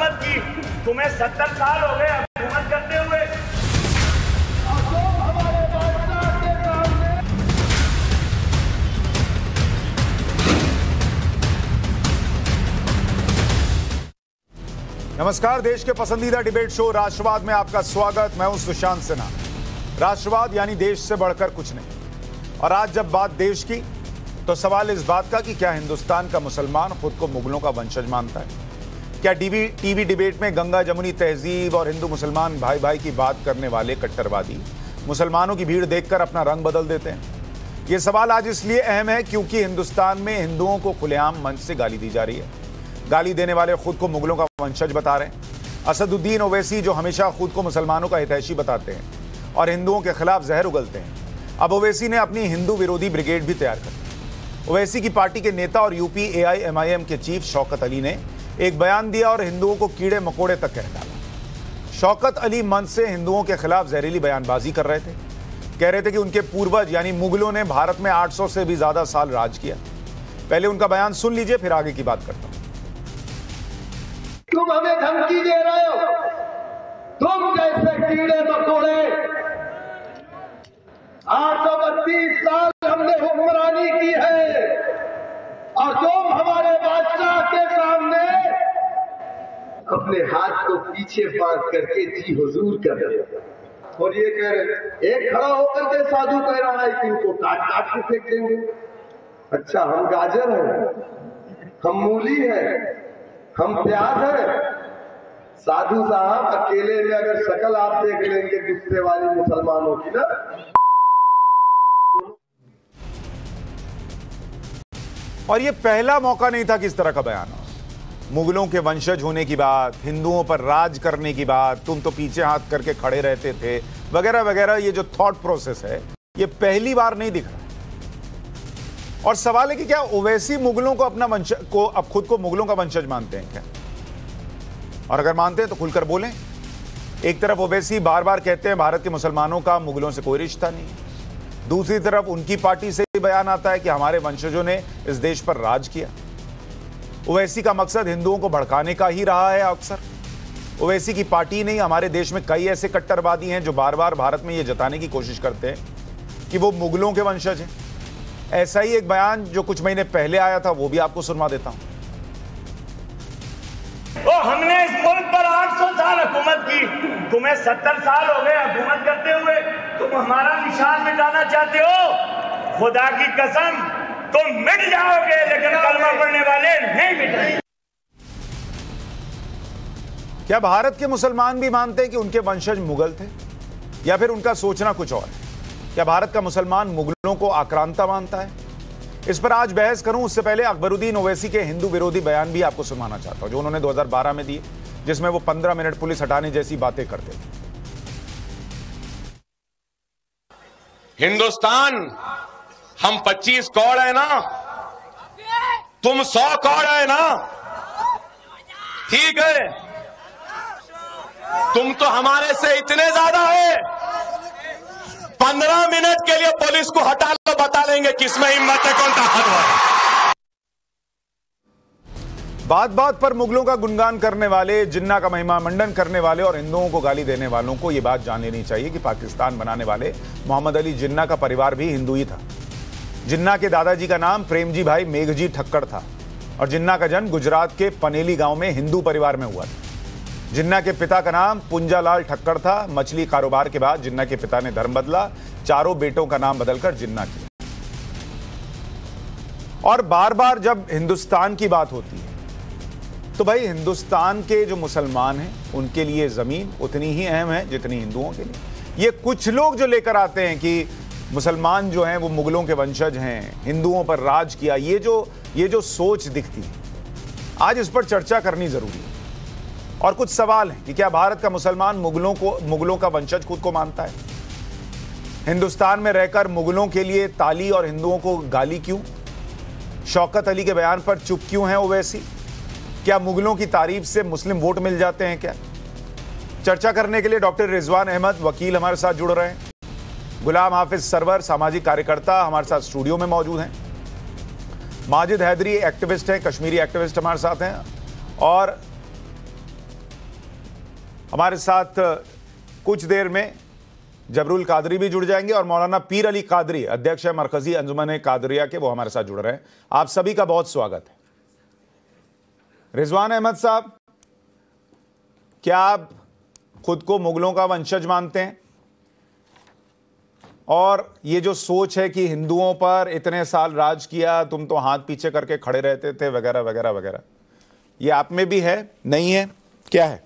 हुकूमत की। तुम्हें 70 साल हो गए हुकूमत करते हुए। नमस्कार, देश के पसंदीदा डिबेट शो राष्ट्रवाद में आपका स्वागत। मैं हूं सुशांत सिन्हा। राष्ट्रवाद यानी देश से बढ़कर कुछ नहीं। और आज जब बात देश की, तो सवाल इस बात का कि क्या हिंदुस्तान का मुसलमान खुद को मुगलों का वंशज मानता है? क्या टीवी डिबेट में गंगा जमुनी तहजीब और हिंदू मुसलमान भाई भाई की बात करने वाले कट्टरवादी मुसलमानों की भीड़ देखकर अपना रंग बदल देते हैं? ये सवाल आज इसलिए अहम है क्योंकि हिंदुस्तान में हिंदुओं को खुलेआम मंच से गाली दी जा रही है। गाली देने वाले खुद को मुगलों का वंशज बता रहे हैं। असदुद्दीन ओवैसी, जो हमेशा खुद को मुसलमानों का हितैषी बताते हैं और हिंदुओं के खिलाफ जहर उगलते हैं, अब ओवैसी ने अपनी हिंदू विरोधी ब्रिगेड भी तैयार कर दी। ओवैसी की पार्टी के नेता और यूपी AIMIM के चीफ शौकत अली ने एक बयान दिया और हिंदुओं को कीड़े मकोड़े तक कह डाला। शौकत अली मंच से हिंदुओं के खिलाफ जहरीली बयानबाजी कर रहे थे। कह रहे थे कि उनके पूर्वज यानी मुगलों ने भारत में 800 से भी ज्यादा साल राज किया। पहले उनका बयान सुन लीजिए, फिर आगे की बात करता हूं। तुम हमें धमकी दे रहे हो, तुम जैसे कीड़े मकोड़े। 832 साल हमने हुक्मरानी की है और तुम हमारे बादशाह के सामने अपने हाथ को पीछे बांध करके जी हुजूर कर रहे हो। और ये कह रहे, एक खड़ा होकर के साधु कह रहा है कि इनको काट काट के फेंक देंगे। अच्छा, हम गाजर हैं, हम मूली हैं, हम प्याज है। साधु साहब, अकेले में अगर शक्ल आप देख लेंगे गुस्से वाले मुसलमानों की ना। और ये पहला मौका नहीं था कि इस तरह का बयान हो। मुगलों के वंशज होने की बात, हिंदुओं पर राज करने की बात, तुम तो पीछे हाथ करके खड़े रहते थे, वगैरह वगैरह, ये जो थॉट प्रोसेस है, ये पहली बार नहीं दिख रहा। और सवाल है कि क्या ओवैसी मुगलों को अपना वंशज को अब खुद को मुगलों का वंशज मानते हैं क्या? और अगर मानते हैं तो खुलकर बोलें। एक तरफ ओवैसी बार बार कहते हैं भारत के मुसलमानों का मुगलों से कोई रिश्ता नहीं, दूसरी तरफ उनकी पार्टी से भी बयान आता है कि हमारे वंशजों ने इस देश पर राज किया। ओवैसी का मकसद हिंदुओं को भड़काने का ही रहा है अक्सर। ओवैसी की पार्टी नहीं, हमारे देश में कई ऐसे कट्टरवादी हैं जो बार बार भारत में यह जताने की कोशिश करते हैं कि वो मुगलों के वंशज हैं। ऐसा ही एक बयान जो कुछ महीने पहले आया था, वो भी आपको सुनवा देता हूं। हमने इस मुल्क पर 800 साल हुकूमत की। तुम्हें 70 साल हो गए हुकूमत करते हुए। तुम हमारा निशान मिटाना चाहते हो? खुदा की कसम, तुम मिट जाओगे, लेकिन कलमा पढ़ने वाले नहीं मिटेंगे। क्या भारत के मुसलमान भी मानते हैं कि उनके वंशज मुगल थे, या फिर उनका सोचना कुछ और है? क्या भारत का मुसलमान मुगलों को आक्रांता मानता है? इस पर आज बहस करूं, उससे पहले अकबरुद्दीन ओवैसी के हिंदू विरोधी बयान भी आपको सुनाना चाहता हूं, जो उन्होंने 2012 में दिए, जिसमें वो 15 मिनट पुलिस हटाने जैसी बातें करते थे। हिंदुस्तान, हम 25 कौड़ है ना, तुम 100 कौड़ है ना, ठीक है? तुम तो हमारे से इतने ज्यादा है। 15 मिनट के लिए पुलिस को हटा लो, बता लेंगे किसमें हिम्मत है, कौन ताकतवर है। बात बात पर मुगलों का गुणगान करने वाले, जिन्ना का महिमा मंडन करने वाले और हिंदुओं को गाली देने वालों को यह बात जान लेनी चाहिए कि पाकिस्तान बनाने वाले मोहम्मद अली जिन्ना का परिवार भी हिंदू ही था। जिन्ना के दादाजी का नाम प्रेमजी भाई मेघजी ठक्कर था और जिन्ना का जन्म गुजरात के पनेली गांव में हिंदू परिवार में हुआ था। जिन्ना के पिता का नाम पुंजालाल ठक्कर था। मछली कारोबार के बाद जिन्ना के पिता ने धर्म बदला, चारों बेटों का नाम बदलकर जिन्ना किया। और बार बार जब हिंदुस्तान की बात होती है, तो भाई हिंदुस्तान के जो मुसलमान हैं उनके लिए जमीन उतनी ही अहम है जितनी हिंदुओं के लिए। ये कुछ लोग जो लेकर आते हैं कि मुसलमान जो हैं वो मुगलों के वंशज हैं, हिंदुओं पर राज किया, ये जो सोच दिखती है, आज इस पर चर्चा करनी जरूरी है। और कुछ सवाल हैं कि क्या भारत का मुसलमान मुगलों का वंशज खुद को मानता है? हिंदुस्तान में रहकर मुगलों के लिए ताली और हिंदुओं को गाली क्यों? शौकत अली के बयान पर चुप क्यों है ओवैसी? क्या मुगलों की तारीफ से मुस्लिम वोट मिल जाते हैं क्या? चर्चा करने के लिए डॉक्टर रिजवान अहमद वकील हमारे साथ जुड़ रहे हैं। गुलाम हाफिज सरवर सामाजिक कार्यकर्ता हमारे साथ स्टूडियो में मौजूद हैं। माजिद हैदरी एक्टिविस्ट हैं, कश्मीरी एक्टिविस्ट हमारे साथ हैं। और हमारे साथ कुछ देर में जबरुल कादरी भी जुड़ जाएंगे और मौलाना पीर अली कादरी, अध्यक्ष है मरकजी अंजुमन कादरिया के, वो हमारे साथ जुड़ रहे हैं। आप सभी का बहुत स्वागत है। रिजवान अहमद साहब, क्या आप खुद को मुगलों का वंशज मानते हैं? और ये जो सोच है कि हिंदुओं पर इतने साल राज किया, तुम तो हाथ पीछे करके खड़े रहते थे, वगैरह वगैरह वगैरह, ये आप में भी है, नहीं है, क्या है?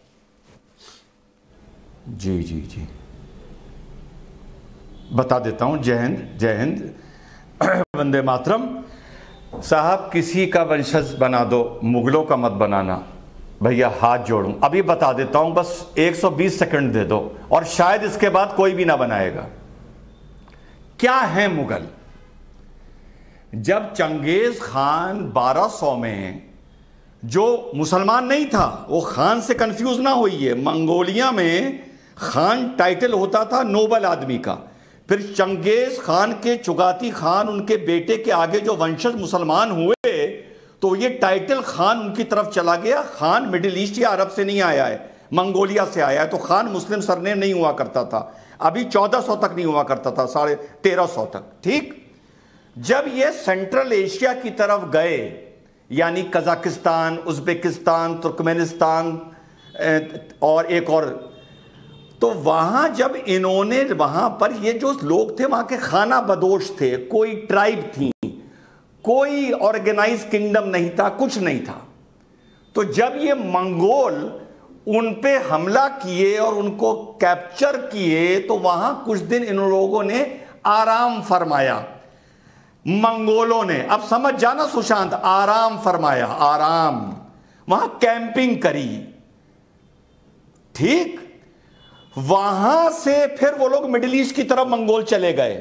जी जी जी, बता देता हूं। जय हिंद, जय हिंद, वंदे मातरम। साहब, किसी का वंशज बना दो, मुगलों का मत बनाना। भैया हाथ जोड़ूं, अभी बता देता हूं, बस 120 सेकंड दे दो और शायद इसके बाद कोई भी ना बनाएगा। क्या है मुगल? जब चंगेज खान 1200 में, जो मुसलमान नहीं था, वो खान से कंफ्यूज ना होइए, मंगोलिया में खान टाइटल होता था नोबल आदमी का। फिर चंगेज खान के चुगाती खान, उनके बेटे के आगे जो वंशज मुसलमान हुए, तो ये टाइटल खान उनकी तरफ चला गया। खान मिडिल ईस्ट या अरब से नहीं आया है, मंगोलिया से आया है। तो खान मुस्लिम सरनेम नहीं हुआ करता था, अभी 1400 तक नहीं हुआ करता था, 1350 तक। ठीक, जब ये सेंट्रल एशिया की तरफ गए, यानी कजाकिस्तान, उज्बेकिस्तान, तुर्कमेनिस्तान और एक और, तो वहां जब इन्होंने, वहां पर ये जो लोग थे वहां के खाना बदोश थे, कोई ट्राइब थी, कोई ऑर्गेनाइज किंगडम नहीं था, कुछ नहीं था। तो जब ये मंगोल उन पे हमला किए और उनको कैप्चर किए, तो वहां कुछ दिन इन लोगों ने आराम फरमाया, मंगोलों ने। अब समझ जाना सुशांत, आराम फरमाया, आराम, वहां कैंपिंग करी। ठीक, वहां से फिर वो लोग मिडिल ईस्ट की तरफ मंगोल चले गए।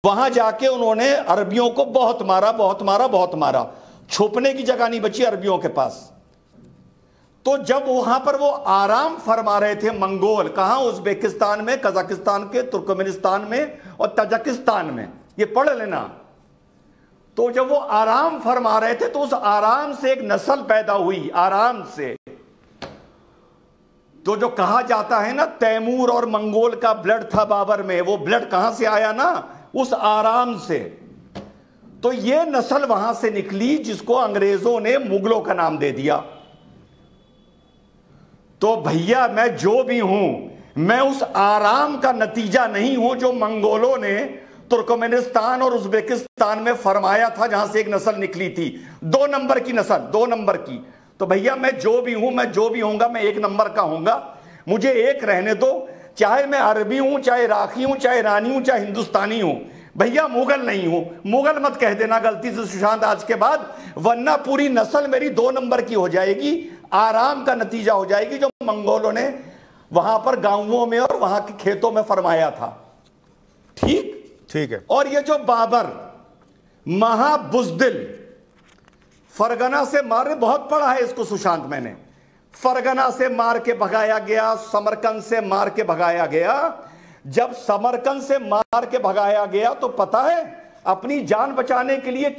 वहां जाके उन्होंने अरबियों को बहुत मारा, बहुत मारा, बहुत मारा। छुपने की जगह नहीं बची अरबियों के पास। तो जब वहां पर वो आराम फरमा रहे थे मंगोल, कहां? उज्बेकिस्तान में, कजाकिस्तान के, तुर्कमेनिस्तान में और तजाकिस्तान में, ये पढ़ लेना। तो जब वो आराम फरमा रहे थे, तो उस आराम से एक नस्ल पैदा हुई, आराम से। तो जो कहा जाता है ना, तैमूर और मंगोल का ब्लड था बाबर में, वो ब्लड कहां से आया ना? उस आराम से। तो ये नस्ल वहां से निकली, जिसको अंग्रेजों ने मुगलों का नाम दे दिया। तो भैया, मैं जो भी हूं, मैं उस आराम का नतीजा नहीं हूं जो मंगोलों ने तुर्कमेनिस्तान और उज्बेकिस्तान में फरमाया था, जहां से एक नस्ल निकली थी, 2 नंबर की नस्ल, 2 नंबर की। तो भैया, मैं जो भी हूं, मैं जो भी होऊंगा, मैं 1 नंबर का होऊंगा। मुझे एक रहने दो, चाहे मैं अरबी हूं, चाहे इराकी हूं, चाहे ईरानी हूं, चाहे हिंदुस्तानी हूं। भैया, मुगल नहीं हूं। मुगल मत कह देना गलती से सुशांत आज के बाद, वरना पूरी नस्ल मेरी 2 नंबर की हो जाएगी, आराम का नतीजा हो जाएगी, जो मंगोलों ने वहां पर गांवों में और वहां के खेतों में फरमाया था। ठीक, ठीक है। और ये जो बाबर महाबुज़दिल, फरगना से मारे, बहुत पढ़ा है इसको सुशांत मैंने, फरगना से मार के भगाया गया, समरकंद से मार के भगाया गया। जब समरकंद से मार के भगाया गया, तो पता है अपनी जान बचाने के लिए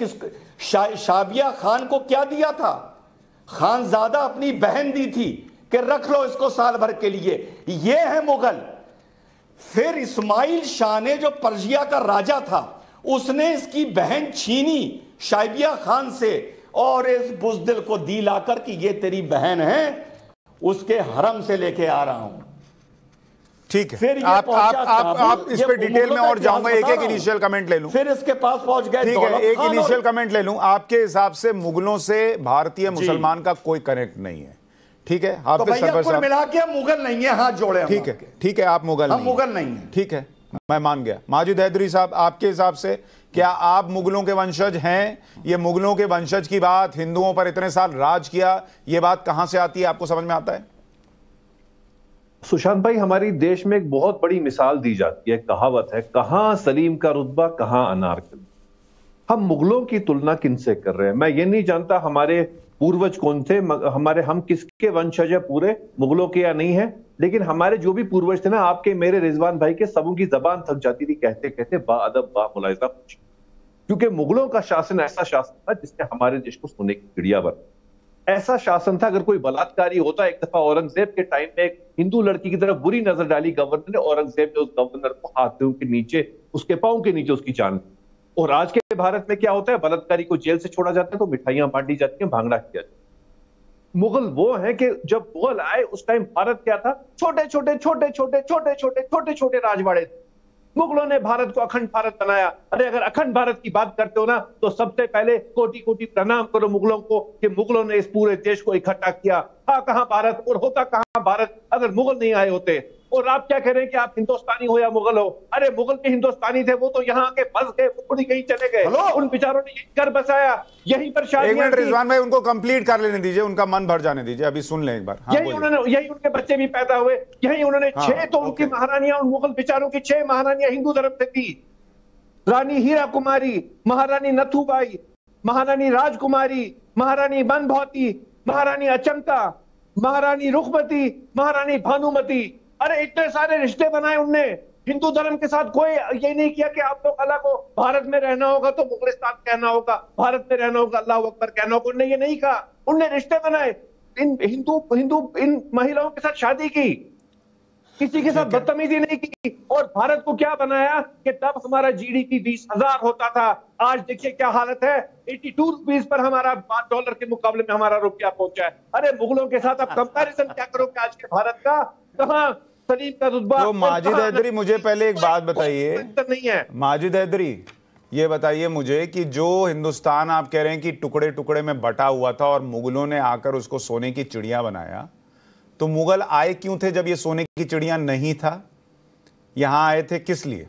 शाबिया खान को क्या दिया था? खानजादा अपनी बहन दी थी कि रख लो इसको साल भर के लिए। ये है मुगल। फिर इस्माइल शाह ने, जो पर्शिया का राजा था, उसने इसकी बहन छीनी शाबिया खान से और इस बुज़दिल को दी लाकर कि ये तेरी बहन है, उसके हरम से लेके आ रहा हूं। ठीक है, फिर आप इस पे डिटेल में और जाऊंगा, एक इनिशियल कमेंट ले लूं। फिर इसके पास पहुंच गए। ठीक है, एक इनिशियल कमेंट ले लूं। आपके हिसाब से मुगलों से भारतीय मुसलमान का कोई कनेक्ट नहीं है, ठीक है? आप तो भैया मिला के मुगल नहीं है, हाथ जोड़े। ठीक है, ठीक है, आप मुगल नहीं, मुगल नहीं है, ठीक है, मैं मान गया। माजिद हैदरी साहब, आपके हिसाब से क्या आप मुगलों के वंशज हैं? ये मुगलों के वंशज की बात, हिंदुओं पर इतने साल राज किया, ये बात कहां से आती है? आपको समझ में आता है? सुशांत भाई, हमारी देश में एक बहुत बड़ी मिसाल दी जाती है, कहावत है, कहां सलीम का रुतबा, कहां अनारकली। हम मुगलों की तुलना किनसे कर रहे हैं? मैं ये नहीं जानता हमारे पूर्वज कौन थे, हम किसके वंशज है, पूरे मुगलों के या नहीं है, लेकिन हमारे जो भी पूर्वज थे ना, आपके, मेरे, रिजवान भाई के, सबों की जबान थक जाती थी कहते कहते बा अदब बा मुलाहिजा, क्योंकि मुगलों का शासन ऐसा शासन था जिसने हमारे देश को सोने की चिड़िया बना। ऐसा शासन था, अगर कोई बलात्कारी होता, एक दफा औरंगजेब के टाइम में एक हिंदू लड़की की तरफ बुरी नजर डाली गवर्नर ने, औरंगजेब ने उस गवर्नर को हाथों के नीचे, उसके पांव के नीचे उसकी जान। और आज के भारत में क्या होता है, बलात्कारी को जेल से छोड़ा जाता है तो मिठाइयां बांटी जाती हैं, भांगड़ा किया जाता है। मुगल वो है कि जब मुगल आए उस टाइम भारत क्या था, छोटे छोटे छोटे छोटे छोटे छोटे छोटे छोटे राजवाड़े थे। मुगलों ने भारत को अखंड भारत बनाया। अरे अगर अखंड भारत की बात करते हो ना, तो सबसे पहले कोटि कोटि प्रणाम करो मुगलों को कि मुगलों ने इस पूरे देश को इकट्ठा किया। था कहां भारत और होता कहां भारत अगर मुगल नहीं आए होते। और आप क्या कह रहे हैं कि आप हिंदुस्तानी हो या मुगल हो? अरे मुगल के हिंदुस्तानी थे, वो तो यहाँ के फंस गए, थोड़ी कहीं चले गए। उन बेचारों ने यही घर बसाया, यहीं पर शादी। एक मिनट रिजवान भाई, उनको कंप्लीट कर लेने दीजिए, उनका मन भर जाने दीजिए, अभी सुन लें एक बार। हाँ, यही उनके बच्चे भी पैदा हुए, यही उन्होंने 6 तो उनकी महारानियां, उन मुगल बेचारों की 6 महारानियां हिंदू धर्म से थी। रानी हीरा कुमारी, महारानी नथुबाई, महारानी राजकुमारी, महारानी बनभौती, महारानी अचंता, महारानी रुखमती, महारानी भानुमती। अरे इतने सारे रिश्ते बनाए उनने हिंदू धर्म के साथ। कोई ये नहीं किया कि आप लोग अलग हो, भारत में रहना होगा तो मुगलिस्तान कहना होगा, भारत में रहना होगा अल्लाह अकबर कहना होगा। उनने ये नहीं कहा, उनने रिश्ते बनाए, इन इन महिलाओं के साथ शादी की, किसी के साथ बदतमीजी नहीं की। और भारत को क्या बनाया कि तब हमारा जीडीपी 20,000 होता था, आज देखिए क्या हालत है, 82 रुपीज पर हमारा $5 के मुकाबले में हमारा रुपया पहुंचा है। अरे मुगलों के साथ आप कंपैरिजन क्या करोगे आज के भारत का? कहां सलीम का रुतबा? तो माजिद हैदरी, मुझे पहले एक बात बताइए, नहीं है माजिद हैदरी, ये बताइए मुझे कि जो हिंदुस्तान आप कह रहे हैं कि टुकड़े टुकड़े में बटा हुआ था और मुगलों ने आकर उसको सोने की चिड़िया बनाया, तो मुगल आए क्यों थे जब ये सोने की चिड़िया नहीं था? यहां आए थे किस लिए?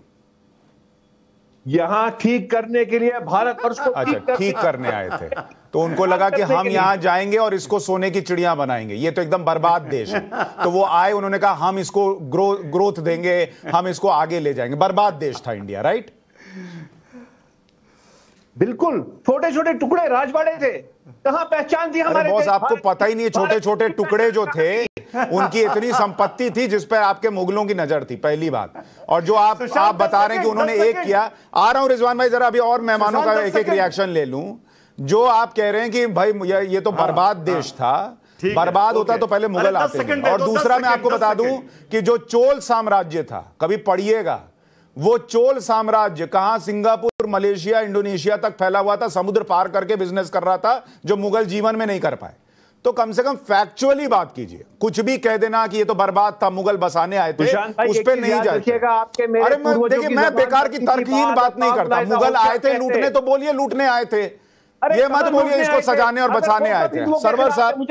यहां ठीक करने के लिए, भारतवर्ष को अच्छा, ठीक करने आए थे। तो उनको लगा कि हम यहां जाएंगे और इसको सोने की चिड़िया बनाएंगे, ये तो एकदम बर्बाद देश है। तो वो आए, उन्होंने कहा हम इसको ग्रोथ देंगे, हम इसको आगे ले जाएंगे। बर्बाद देश था इंडिया, राइट? बिल्कुल, छोटे छोटे टुकड़े राजवाड़े थे, कहां पहचान थी हमारे? बॉस, आपको पता ही नहीं है, छोटे छोटे टुकड़े जो थे उनकी इतनी संपत्ति थी जिस पर आपके मुगलों की नजर थी, पहली बात। और जो आप बता रहे हैं कि उन्होंने एक किया, आ रहा हूं रिजवान भाई, जरा अभी और मेहमानों का एक एक रिएक्शन ले लूं। जो आप कह रहे हैं कि भाई ये तो बर्बाद देश था, बर्बाद होता तो पहले मुगल आते। और दूसरा मैं आपको बता दूं कि जो चोल साम्राज्य था, कभी पढ़िएगा, वो चोल साम्राज्य कहां, सिंगापुर, मलेशिया, इंडोनेशिया तक फैला हुआ था, समुद्र पार करके बिजनेस कर रहा था, जो मुगल जीवन में नहीं कर पाए। तो कम से कम फैक्चुअली बात कीजिए, कुछ भी कह देना कि ये तो बर्बाद था, मुगल बसाने आए थे, उस पर नहीं जाइए। अरे देखिए, मैं बेकार की तर्कहीन बात नहीं करता। मुगल आए थे लूटने, तो बोलिए लूटने आए थे, ये मत बोलिए इसको सजाने और बचाने आए थे। सरवर साहब,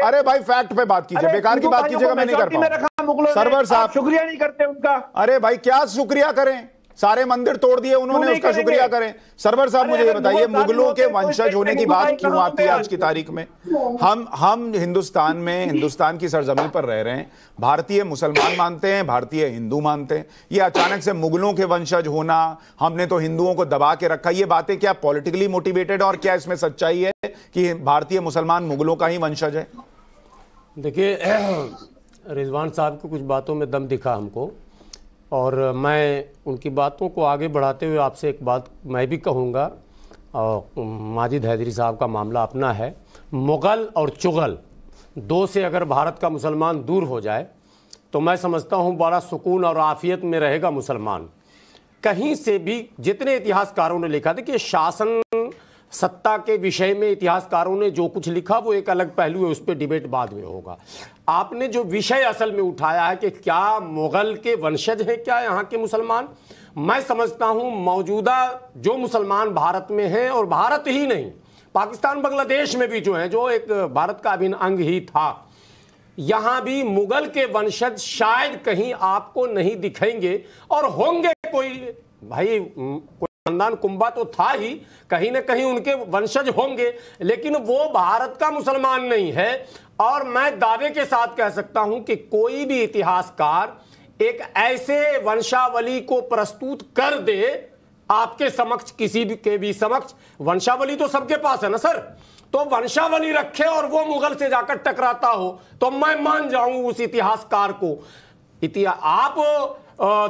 अरे भाई फैक्ट पे बात कीजिए, बेकार की बात कीजिएगा, मैं नहीं कर पाऊंगा। सरवर साहब, शुक्रिया नहीं करते उनका। अरे भाई क्या शुक्रिया करें, सारे मंदिर तोड़ दिए उन्होंने, उसका शुक्रिया करें। सरवर साहब, मुझे ये बताइए, मुगलों के वंशज होने की बात क्यों आती है आज की तारीख में? हम हिंदुस्तान में, हिंदुस्तान की सरजमीन पर रह रहे हैं, भारतीय मुसलमान मानते हैं, भारतीय हिंदू मानते हैं। ये अचानक से मुगलों के वंशज होना, हमने तो हिंदुओं को दबा के रखा, ये बातें क्या पॉलिटिकली मोटिवेटेड, और क्या इसमें सच्चाई है कि भारतीय मुसलमान मुगलों का ही वंशज है? देखिए, रिजवान साहब की कुछ बातों में दम दिखा हमको, और मैं उनकी बातों को आगे बढ़ाते हुए आपसे एक बात मैं भी कहूँगा। माजिद हैदरी साहब का मामला अपना है। मुग़ल और चुग़ल दो से अगर भारत का मुसलमान दूर हो जाए तो मैं समझता हूँ बड़ा सुकून और आफियत में रहेगा मुसलमान। कहीं से भी जितने इतिहासकारों ने लिखा, देखिए शासन सत्ता के विषय में इतिहासकारों ने जो कुछ लिखा वो एक अलग पहलू है, उस पर डिबेट बाद में होगा। आपने जो विषय असल में उठाया है कि क्या मुगल के वंशज हैं क्या यहाँ के मुसलमान, मैं समझता हूँ मौजूदा जो मुसलमान भारत में हैं, और भारत ही नहीं पाकिस्तान बांग्लादेश में भी जो है, जो एक भारत का अभिन्न अंग ही था, यहाँ भी मुगल के वंशज शायद कहीं आपको नहीं दिखेंगे। और होंगे कोई भाई, खानदान कुंबा तो था ही, कहीं ना कहीं उनके वंशज होंगे, लेकिन वो भारत का मुसलमान नहीं है। और मैं दावे के साथ कह सकता हूं कि कोई भी इतिहासकार एक ऐसे वंशावली को प्रस्तुत कर दे आपके समक्ष, किसी भी के भी समक्ष, वंशावली तो सबके पास है ना सर, तो वंशावली रखे और वो मुगल से जाकर टकराता हो तो मैं मान जाऊं उस इतिहासकार को। आप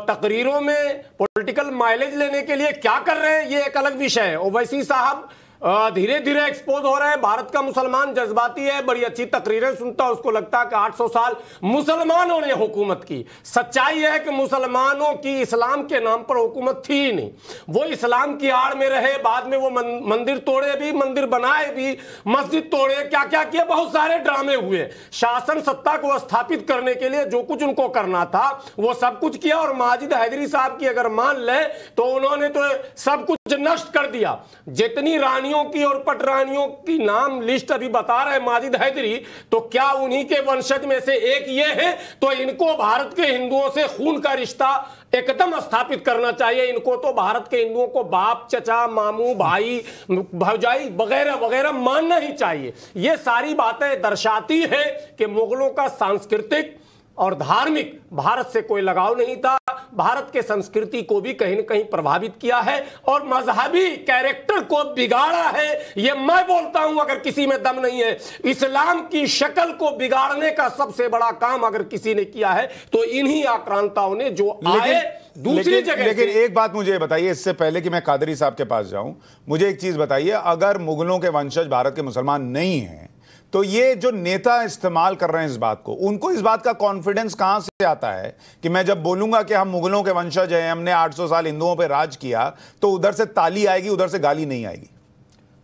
तकरीरों में पॉलिटिकल माइलेज लेने के लिए क्या कर रहे हैं, ये एक अलग विषय है। ओवैसी साहब धीरे धीरे एक्सपोज हो रहे हैं। भारत का मुसलमान जज्बाती है, बड़ी अच्छी तकरीरें सुनता है, उसको लगता है कि 800 साल मुसलमानों ने हुकूमत की। सच्चाई है कि मुसलमानों की इस्लाम के नाम पर हुकूमत थी ही नहीं। वो इस्लाम की आड़ में रहे, बाद में वो मंदिर तोड़े भी, मंदिर बनाए भी, मस्जिद तोड़े, क्या क्या किया, बहुत सारे ड्रामे हुए। शासन सत्ता को स्थापित करने के लिए जो कुछ उनको करना था वो सब कुछ किया। और माजिद हैदरी साहब की अगर मान ले तो उन्होंने तो सब कुछ नष्ट कर दिया। जितनी रानियों की और पटरानियों की नाम लिस्ट अभी बता रहे माजिद हैदरी, तो क्या उन्हीं के वंशज में से एक ये है? तो इनको भारत के हिंदुओं से खून का रिश्ता एकदम स्थापित करना चाहिए। इनको तो भारत के हिंदुओं को बाप, चचा, मामू, भाई, भौजाई वगैरह वगैरह मानना ही चाहिए। ये सारी बातें दर्शाती है कि मुगलों का सांस्कृतिक और धार्मिक भारत से कोई लगाव नहीं था। भारत के संस्कृति को भी कहीं न कहीं प्रभावित किया है और मजहबी कैरेक्टर को बिगाड़ा है। ये मैं बोलता हूं, अगर किसी में दम नहीं है। इस्लाम की शक्ल को बिगाड़ने का सबसे बड़ा काम अगर किसी ने किया है तो इन्हीं आक्रांताओं ने, जो आए दूसरी जगह। लेकिन एक बात मुझे बताइए, इससे पहले कि मैं कादरी साहब के पास जाऊं, मुझे एक चीज बताइए, अगर मुगलों के वंशज भारत के मुसलमान नहीं हैं तो ये जो नेता इस्तेमाल कर रहे हैं इस बात को, उनको इस बात का कॉन्फिडेंस कहां से आता है कि मैं जब बोलूंगा कि हम मुगलों के वंशज हैं, हमने 800 साल हिंदुओं पर राज किया, तो उधर से ताली आएगी, उधर से गाली नहीं आएगी?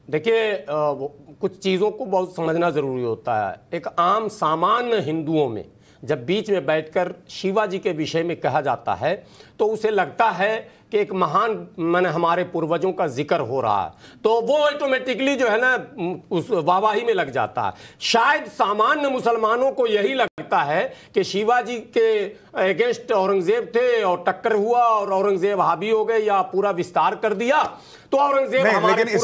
देखिए, कुछ चीज़ों को बहुत समझना ज़रूरी होता है। एक आम सामान्य हिंदुओं में जब बीच में बैठकर शिवाजी के विषय में कहा जाता है तो उसे लगता है कि एक महान माने हमारे पूर्वजों का जिक्र हो रहा है, तो वो ऑटोमेटिकली जो है ना उस वाहवाही में लग जाता है। शायद सामान्य मुसलमानों को यही लगता है कि शिवाजी के अगेंस्ट औरंगजेब थे और टक्कर हुआ और औरंगजेब हावी हो गए या पूरा विस्तार कर दिया, तो औरंगजेब हमारे। लेकिन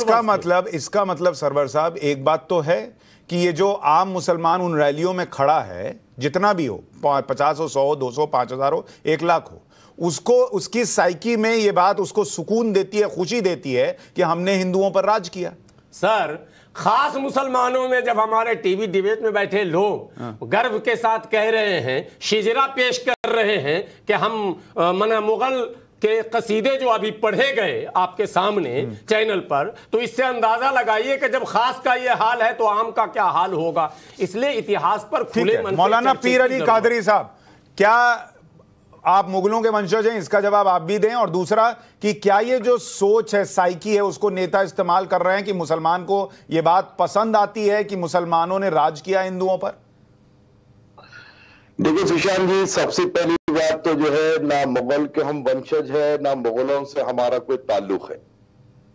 इसका मतलब सरवर साहब, एक बात तो है कि ये जो आम मुसलमान उन रैलियों में खड़ा है, जितना भी हो, 50 हो, 100 हो, 200, 5000 हो, 1 लाख हो, उसको, उसकी साइकी में ये बात उसको सुकून देती है, खुशी देती है कि हमने हिंदुओं पर राज किया। सर, खास मुसलमानों में जब हमारे टीवी डिबेट में बैठे लोग गर्व के साथ कह रहे हैं, शिजरा पेश कर रहे हैं कि हम मुगल के कसीदे जो अभी पढ़े गए आपके सामने चैनल पर, तो इससे अंदाजा लगाइए कि जब खास का ये हाल है तो आम का क्या हाल होगा। इसलिए इतिहास पर खुले मन से मौलाना पीर अली कादरी साहब, क्या आप मुगलों के वंशज हैं? इसका जवाब आप भी दें। और दूसरा कि क्या ये जो सोच है, साइकी है, उसको नेता इस्तेमाल कर रहे हैं कि मुसलमान को ये बात पसंद आती है कि मुसलमानों ने राज किया हिंदुओं पर? देखिए सुशांत जी, सबसे पहली बात तो जो है, ना मुगल के हम वंशज है, ना मुगलों से हमारा कोई ताल्लुक है।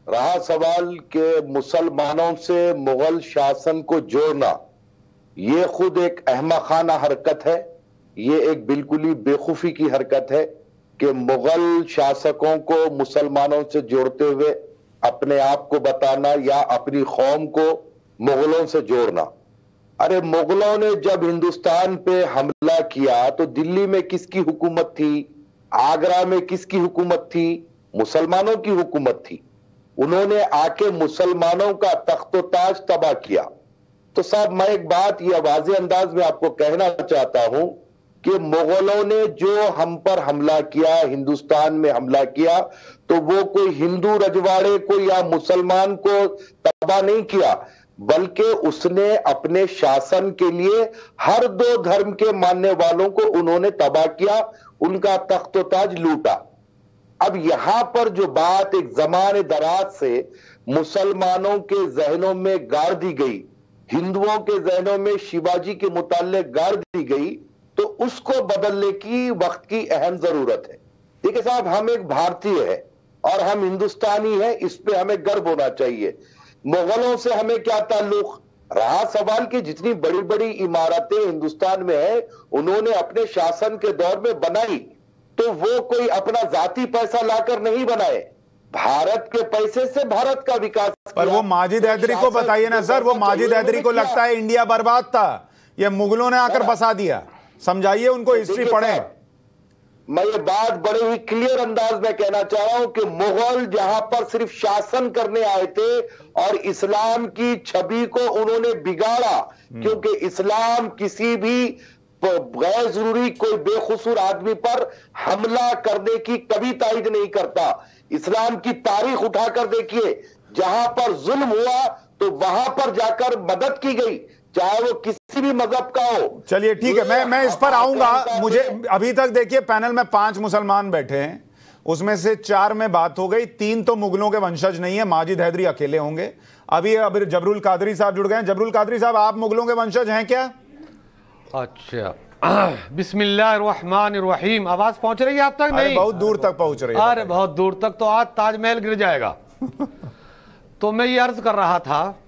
रहा सवाल के मुसलमानों से मुगल शासन को जोड़ना, ये खुद एक अहमकाना हरकत है। ये एक बिल्कुल ही बेखूफी की हरकत है कि मुगल शासकों को मुसलमानों से जोड़ते हुए अपने आप को बताना या अपनी कौम को मुगलों से जोड़ना। अरे मुगलों ने जब हिंदुस्तान पे हमला किया तो दिल्ली में किसकी हुकूमत थी? आगरा में किसकी हुकूमत थी? मुसलमानों की हुकूमत थी। उन्होंने आके मुसलमानों का तख्तो ताज तबाह किया। तो साहब, मैं एक बात ये वाज़े अंदाज में आपको कहना चाहता हूं कि मुगलों ने जो हम पर हमला किया, हिंदुस्तान में हमला किया, तो वो कोई हिंदू रजवाड़े को या मुसलमान को तबाह नहीं किया, बल्कि उसने अपने शासन के लिए हर 2 धर्म के मानने वालों को उन्होंने तबाह किया, उनका तख्तो ताज लूटा। अब यहां पर जो बात एक जमाने दराज से मुसलमानों के जहनों में गाड़ दी गई, हिंदुओं के जहनों में शिवाजी के मुताल्लिक गाड़ दी गई, तो उसको बदलने की वक्त की अहम जरूरत है। देखिए साहब, हम एक भारतीय है और हम हिंदुस्तानी हैं, इस पे हमें गर्व होना चाहिए। मुगलों से हमें क्या ताल्लुक? रहा सवाल कि जितनी बड़ी बड़ी इमारतें हिंदुस्तान में है, उन्होंने अपने शासन के दौर में बनाई, तो वो कोई अपना जाती पैसा लाकर नहीं बनाए, भारत के पैसे से भारत का विकास। पर वो माजिद हैदरी को बताइए ना सर, वो माजिद हैदरी को लगता है इंडिया बर्बाद था, ये मुगलों ने आकर बसा दिया। समझाइए उनको, हिस्ट्री पढ़े। मैं ये बात बड़े ही क्लियर अंदाज में कहना चाह रहा हूं कि मुगल जहां पर सिर्फ शासन करने आए थे और इस्लाम की छवि को उन्होंने बिगाड़ा, क्योंकि इस्लाम किसी भी गैर जरूरी कोई बेखुसूर आदमी पर हमला करने की कभी तायद नहीं करता। इस्लाम की तारीख उठाकर देखिए, जहां पर जुल्म हुआ तो वहां पर जाकर मदद की गई, चाहे वो किसी भी मजहब का हो। चलिए ठीक है, मैं इस पर आऊंगा। मुझे अभी तक देखिए पैनल में 5 मुसलमान बैठे हैं, उसमें से 4 में बात हो गई, 3 तो मुगलों के वंशज नहीं है, माजिद हैदरी अकेले होंगे। अभी जबरुल कादरी साहब जुड़ गए हैं। जबरुल कादरी साहब, आप मुगलों के वंशज हैं क्या? अच्छा, बिस्मिल्लाहिर्रहमानिर्रहीम। आवाज पहुंच रही है आप तक? नहीं, बहुत दूर तक पहुंच रही है। अरे बहुत दूर तक, तो आज ताजमहल गिर जाएगा। तो मैं ये अर्ज कर रहा था,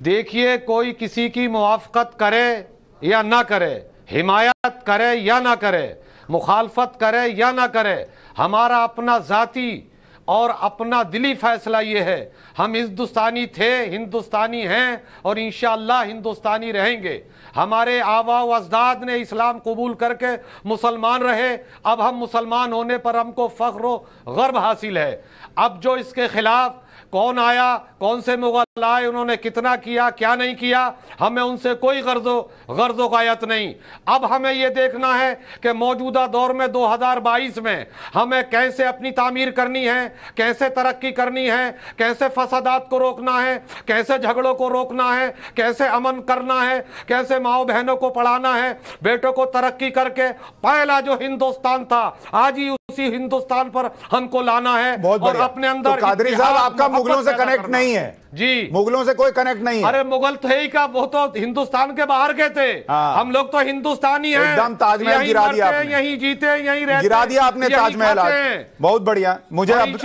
देखिए कोई किसी की मुआफकत करे या ना करे, हिमायत करे या ना करे, मुखालफत करे या ना करे, हमारा अपना जाती और अपना दिली फैसला ये है, हम हिंदुस्तानी थे, हिंदुस्तानी हैं और इंशाअल्लाह हिंदुस्तानी रहेंगे। हमारे आबा व अजदाद ने इस्लाम कबूल करके मुसलमान रहे, अब हम मुसलमान होने पर हमको फ़ख्र व गर्व हासिल है। अब जो इसके खिलाफ कौन आया, कौन से मुगल आए, उन्होंने कितना किया क्या नहीं किया, हमें उनसे कोई गर्ज़ो कायत नहीं। अब हमें यह देखना है कि मौजूदा दौर में 2022 में हमें कैसे अपनी तामीर करनी है, कैसे तरक्की करनी है, कैसे फसादात को रोकना है, कैसे झगड़ों को रोकना है, कैसे अमन करना है, कैसे माओ बहनों को पढ़ाना है, बेटों को तरक्की करके पहला जो हिंदुस्तान था आज ही उसी हिंदुस्तान पर हमको लाना है। और अपने अंदर तो कादरी साहब, आपका मुगलों से कनेक्ट नहीं है जी? मुगलों से कोई कनेक्ट नहीं है। अरे मुगल थे ही का, वो तो हिंदुस्तान के बाहर के थे। हम लोग तो हिंदुस्तानी हैं। एकदम ताजमहल गिरा दिया आपने, यहीं जीते यहीं रहते, गिरा दिया आपने ताजमहल आज। बहुत बढ़िया। मुझे अब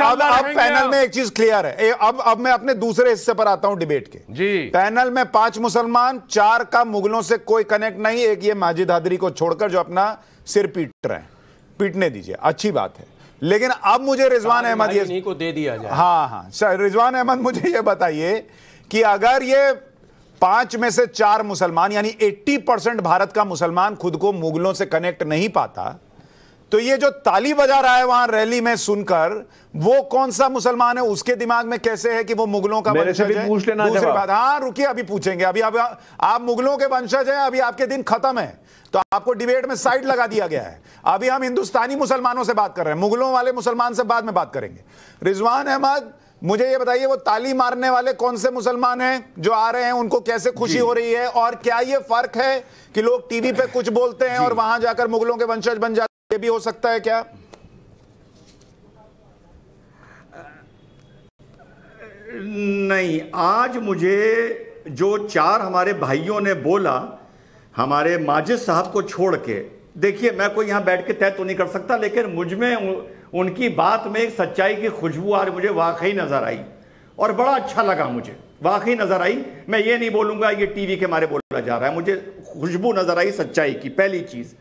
पैनल में एक चीज क्लियर है। अब मैं अपने दूसरे हिस्से पर आता हूं डिबेट के जी। पैनल में 5 मुसलमान, 4 का मुगलों से कोई कनेक्ट नहीं, एक ये माजिद हैदरी को छोड़कर जो अपना सिर पीट रहे हैं। पीटने दीजिए, अच्छी बात है। लेकिन अब मुझे रिजवान अहमद ये को दे दिया जाए। हाँ, रिजवान अहमद मुझे ये बताइए कि अगर ये 5 में से 4 मुसलमान यानी 80% भारत का मुसलमान खुद को मुगलों से कनेक्ट नहीं पाता, तो ये जो ताली बजा रहा है वहां रैली में सुनकर, वो कौन सा मुसलमान है? उसके दिमाग में कैसे है कि वो मुगलों का वंशज है? दूसरी बात, हाँ रुकिए, अभी पूछेंगे। अभी आप मुगलों के वंशज हैं, अभी आपके दिन खत्म है, तो आपको डिबेट में साइड लगा दिया गया है। अभी हम हिंदुस्तानी मुसलमानों से बात कर रहे हैं, मुगलों वाले मुसलमान से बाद में बात करेंगे। रिजवान अहमद, मुझे ये बताइए, वो ताली मारने वाले कौन से मुसलमान हैं जो आ रहे हैं? उनको कैसे खुशी हो रही है? और क्या ये फर्क है कि लोग टीवी पे कुछ बोलते हैं और वहां जाकर मुगलों के वंशज बन जाते हैं? ये भी हो सकता है क्या? नहीं, आज मुझे जो 4 हमारे भाइयों ने बोला, हमारे माजिद साहब को छोड़ के, देखिए मैं कोई यहां बैठ के तय तो नहीं कर सकता, लेकिन मुझ में उनकी बात में एक सच्चाई की खुशबू आज मुझे वाकई नजर आई और बड़ा अच्छा लगा, मुझे वाकई नजर आई। मैं ये नहीं बोलूंगा ये टीवी के मारे बोला जा रहा है, मुझे खुशबू नजर आई सच्चाई की। पहली चीज,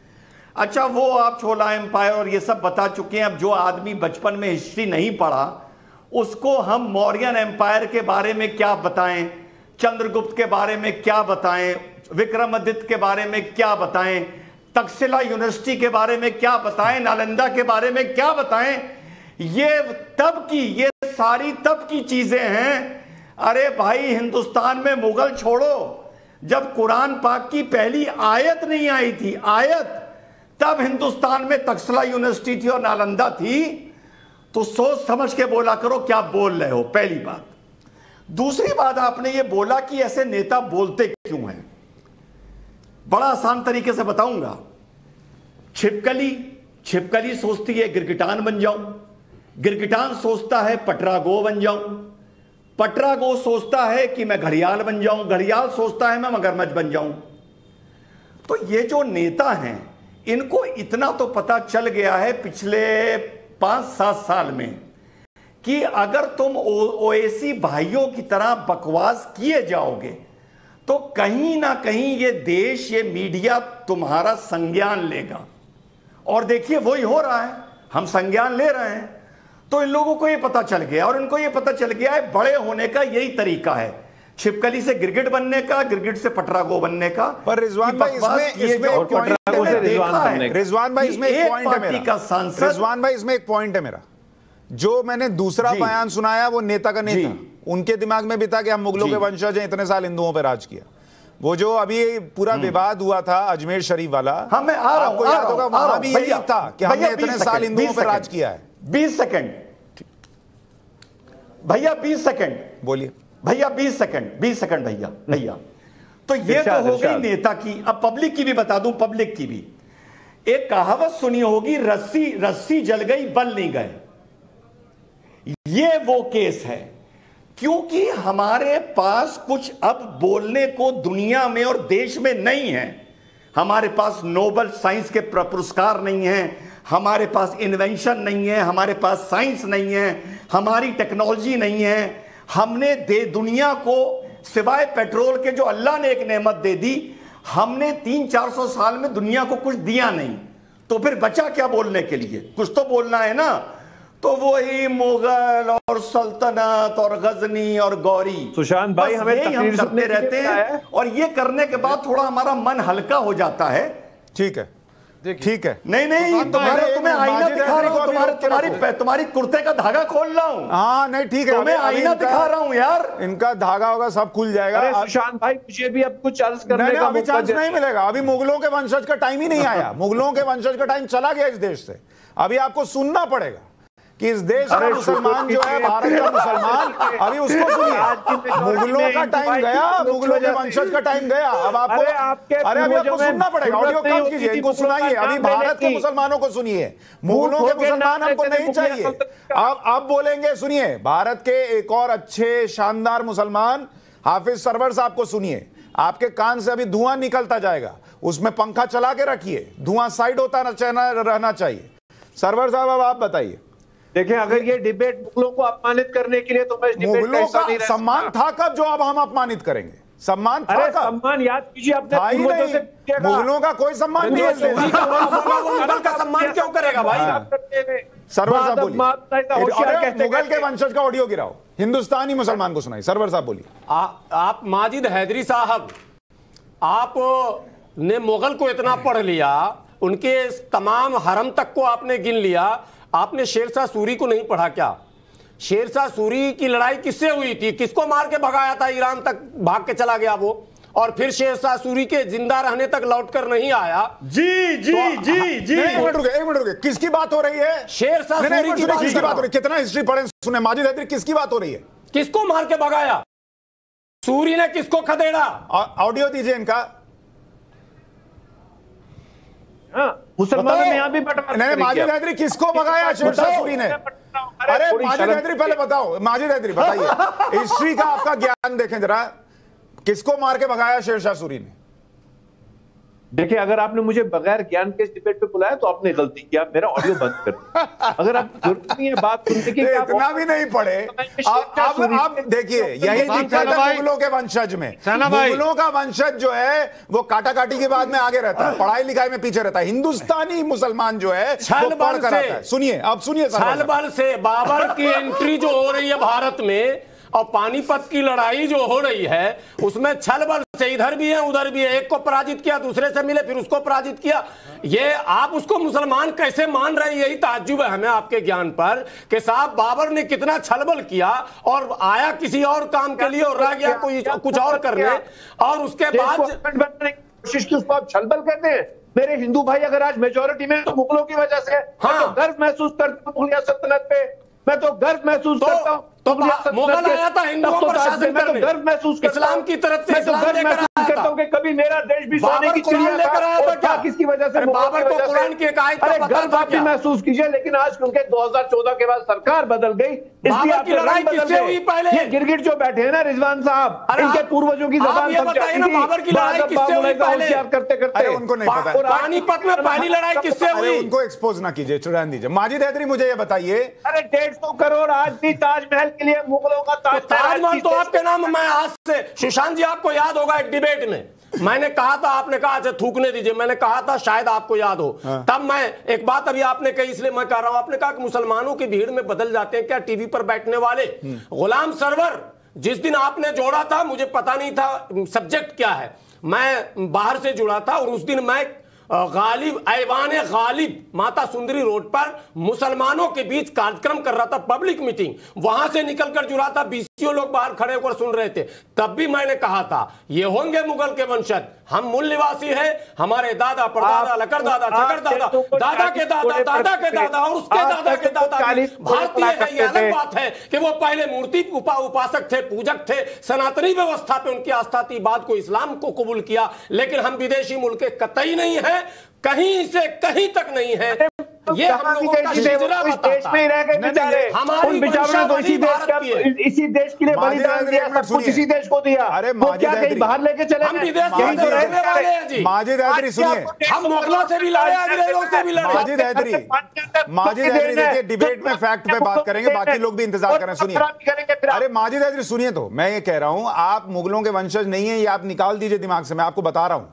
अच्छा वो आप छोला एम्पायर और ये सब बता चुके हैं। अब जो आदमी बचपन में हिस्ट्री नहीं पढ़ा, उसको हम मौर्यन एम्पायर के बारे में क्या बताएं, चंद्रगुप्त के बारे में क्या बताएं, विक्रमादित्य के बारे में क्या बताएं, तक्षशिला यूनिवर्सिटी के बारे में क्या बताएं, नालंदा के बारे में क्या बताएं? ये सारी तब की चीजें हैं। अरे भाई, हिंदुस्तान में मुगल छोड़ो, जब कुरान पाक की पहली आयत नहीं आई थी, आयत, तब हिंदुस्तान में तक्षशिला यूनिवर्सिटी थी और नालंदा थी। तो सोच समझ के बोला करो क्या बोल रहे हो, पहली बात। दूसरी बात, आपने ये बोला कि ऐसे नेता बोलते क्यों हैं, बड़ा आसान तरीके से बताऊंगा। छिपकली सोचती है गिरगिटान बन जाऊं, गिरगिटान सोचता है पटरागो बन जाऊं, पटरागो सोचता है कि मैं घड़ियाल बन जाऊं, घड़ियाल सोचता है मैं मगरमच्छ बन जाऊं। तो ये जो नेता हैं, इनको इतना तो पता चल गया है पिछले 5-7 साल में कि अगर तुम ओवैसी भाइयों की तरह बकवास किए जाओगे तो कहीं ना कहीं ये देश, ये मीडिया तुम्हारा संज्ञान लेगा। और देखिए वही हो रहा है, हम संज्ञान ले रहे हैं। तो इन लोगों को ये पता चल गया, और इनको ये पता चल गया है बड़े होने का यही तरीका है, छिपकली से गिरगिट बनने का, गिरगिट से पटरागो बनने का। पर रिजवान भाई इसमें एक पॉइंट है, रिजवान भाई इसमें एक पॉइंट है मेरा, जो मैंने दूसरा बयान सुनाया वो नेता का नेता, उनके दिमाग में भी था कि हम मुगलों के वंशज हैं, इतने साल हिंदुओं पर राज किया। वो जो अभी पूरा विवाद हुआ था अजमेर शरीफ वाला, आपको याद होगा, वहां भी यही था कि हमने इतने साल हिंदुओं पर राज किया है। 20 सेकंड, भैया 20 सेकंड बोलिए भैया, 20 सेकंड भैया। तो ये तो हो गई नेता की। अब पब्लिक की भी बता दूं, पब्लिक की भी एक कहावत सुनी होगी, रस्सी जल गई बल नहीं गए। ये वो केस है, क्योंकि हमारे पास कुछ अब बोलने को दुनिया में और देश में नहीं है। हमारे पास नोबेल साइंस के पुरस्कार नहीं है, हमारे पास इन्वेंशन नहीं है, हमारे पास साइंस नहीं है, हमारी टेक्नोलॉजी नहीं है। हमने दुनिया को सिवाय पेट्रोल के जो अल्लाह ने एक नेमत दे दी, हमने 300-400 साल में दुनिया को कुछ दिया नहीं। तो फिर बचा क्या बोलने के लिए? कुछ तो बोलना है ना। तो वही मुगल और सल्तनत और गजनी और गौरी, सुशांत भाई, हमें हम करते रहते हैं और ये करने के बाद थोड़ा हमारा मन हल्का हो जाता है। ठीक है, ठीक है। नहीं, तुम्हें आईना दिखा रहा हूं, तुम्हारी कुर्ते का धागा खोल रहा हूं। हाँ नहीं ठीक है, तुम्हें आईना दिखा रहा हूं यार। इनका धागा होगा सब खुल जाएगा। सुशांत भाई, मुझे भी अब कुछ अर्ज करने का अभी चांस नहीं मिलेगा। अभी मुगलों के वंशज का टाइम ही नहीं आया। मुगलों के वंशज का टाइम चला गया इस देश से। अभी आपको सुनना पड़ेगा कि इस देश का मुसलमान जो है, भारत का मुसलमान, अभी उसको सुनिए। मुगलों का टाइम गया, मुगलों के वंशज का टाइम गया। अब आपको अभी आपको सुनना पड़ेगा। ऑडियो कम कीजिए, इनको सुनाइए। अभी भारत के मुसलमानों को सुनिए, मुगलों के मुसलमान हमको नहीं चाहिए। अब बोलेंगे, सुनिए। भारत के एक और अच्छे शानदार मुसलमान हाफिज सरवर साहब को सुनिए। आपके कान से अभी धुआं निकलता जाएगा, उसमें पंखा चला के रखिए, धुआं साइड होता रहना चाहिए। सरवर साहब अब आप बताइए। देखिए, अगर ये डिबेट मुगलों को अपमानित करने के लिए, तो मैं मुगलों का सम्मान था कब जो अब हम अपमानित करेंगे? सम्मान था कब? सम्मान याद कीजिए अपने पूर्वजों से। मुगलों का कोई सम्मान नहीं है। मुगल का सम्मान क्यों करेगा भाई? सरवर साहब बोलिए। मुगल के वंशज का ऑडियो गिराओ, हिंदुस्तानी मुसलमान को सुनाई। सरवर साहब बोलिए। आप माजिद हैदरी साहब, आप ने मुगल को इतना पढ़ लिया, उनके तमाम हरम तक को आपने गिन लिया, आपने शेरशाह सूरी को नहीं पढ़ा क्या? शेरशाह सूरी की लड़ाई किससे हुई थी? किसको मार के भगाया था? ईरान तक भाग के चला गया वो, और फिर शेरशाह सूरी के जिंदा रहने तक लौटकर नहीं आया। जी। एक मिनट रुके। किसकी बात हो रही है? शेरशाह सूरी की बात हो रही है। कितना हिस्ट्री पढ़े सुने। माजिद हैदरी, किसकी बात हो रही है? किसको मार के भगाया? सूरी ने किसको खदेड़ा? ऑडियो दीजिए इनका। मुसलमानों ने यहाँ भी बंटवारा नहीं, माजिद हैदरी किसको भगाया शेरशाह सूरी ने? अरे माजिद हैदरी पहले बताओ। माजिद हैदरी बताइए, हिस्ट्री का आपका ज्ञान देखें जरा। किसको मार के भगाया शेरशाह सूरी ने? देखिए, अगर आपने मुझे बगैर ज्ञान के इस डिबेट पे बुलाया तो आपने गलती किया। मेरा ऑडियो बंद कर दिया। अगर आप जरूरत नहीं है बात सुनने की, इतना भी नहीं पढ़े। अब देखिए, यही दिक्कत है मुगलों के वंशज में। मुगलों का वंशज जो है वो काटा काटी के बाद में आगे रहता है, पढ़ाई लिखाई में पीछे रहता है। हिंदुस्तानी मुसलमान जो है वो पढ़ कर आता है। सुनिए, अब सुनिए। छल बल से बाबर की एंट्री जो हो रही है भारत में, और पानीपत की लड़ाई जो हो रही है, उसमें छल बल से इधर भी है उधर भी है। एक को पराजित किया, दूसरे से मिले, फिर उसको पराजित किया। ये आप उसको मुसलमान कैसे मान रहे हैं? यही ताज्जुब है हमें आपके ज्ञान पर कि साहब बाबर ने कितना छल बल किया और आया किसी और काम के लिए और रह गया कोई कुछ और करने, और उसके बाद कोशिश की, उसको आप छल बल कहते हैं? मेरे हिंदू भाई अगर आज मेजोरिटी में, तो मुगलों की वजह से। हाँ। तो गर्व महसूस करता हूं मुगलिया सल्तनत पे, मैं तो गर्व महसूस करता हूं। तो मुगल आया था हिंदुओं पर शासन करने, गर्व महसूस इस्लाम की तरफ से इस्लाम लेकर आया करता हूं कि कभी मेरा देश भी सोने की चिड़िया लेकर आया था। क्या किसकी वजह से? बाबर को कुरान की एक आयत का पता था क्या? महसूस कीजिए। लेकिन आज क्योंकि 2014 के बाद सरकार बदल गई, इसलिए आपकी लड़ाई किससे हुई पहले? ये गिरगिट जो बैठे हैं ना रिजवान साहब, इनके पूर्वजों की जबान बाबर की लड़ाई किससे हुई पहले? करते करते उनको नहीं पता। पानीपत में पहली लड़ाई किससे हुई? उनको एक्सपोज ना कीजिए, चुरान दीजिए। माजिद हैदरी, मुझे ये बताइए। अरे 150 करोड़ आज भी ताजमहल के लिए मुगलों का ताजमहल तो आपके नाम। मैं आज से, सुशांत जी आपको याद होगा एक डिबेट में मैंने कहा था, आपने कहा अच्छा थूकने दीजिए, मैंने कहा था शायद आपको याद हो। तब मैं एक बात अभी आपने कही इसलिए मैं कह रहा हूं, आपने कहा कि मुसलमानों की भीड़ में बदल जाते हैं क्या टीवी पर बैठने वाले? गुलाम सरवर जिस दिन आपने जोड़ा था, मुझे पता नहीं था सब्जेक्ट क्या है, मैं बाहर से जुड़ा था, और उस दिन मैं गालिब ऐवान गालिब माता सुंदरी रोड पर मुसलमानों के बीच कार्यक्रम कर रहा था, पब्लिक मीटिंग, वहां से निकलकर जुड़ा था। लोग बाहर खड़े होकर सुन रहे थे, तब भी मैंने कहा था ये होंगे मुगल के वंशज, हम मूल निवासी हैं, हमारे दादा परदादा लकर दादा चकर दादा दादा के दादा दादा के दादा और उसके दादा के दादा भारतीय है। ये अलग बात है कि वो पहले मूर्ति उपासक थे, पूजक थे, सनातनी व्यवस्था पे उनकी आस्था थी, बाद को इस्लाम को कबूल किया, लेकिन हम विदेशी मुल्क के कतई नहीं है, कहीं से कहीं तक नहीं है। ये हम लोगों का हिजरा देश में ही रह गए बेचारे, उन बेचारों ने इसी देश के लिए बलिदान दिया, सब कुछ इसी देश को दिया। अरे वो क्या कहीं बाहर लेके चले? हम विदेश में तो रहने वाले हैं जी। माजिद हैदरी सुनिए, हम मुगलों से भी लड़े, अंग्रेजों से भी लड़े। माजिद हैदरी देखिए, डिबेट में फैक्ट पे बात करेंगे, बाकी लोग भी इंतजार करें। सुनिए, अरे माजिद हैदरी सुनिए, तो मैं ये कह रहा हूं आप मुगलों के वंशज नहीं है, ये आप निकाल दीजिए दिमाग से। मैं आपको बता रहा हूं,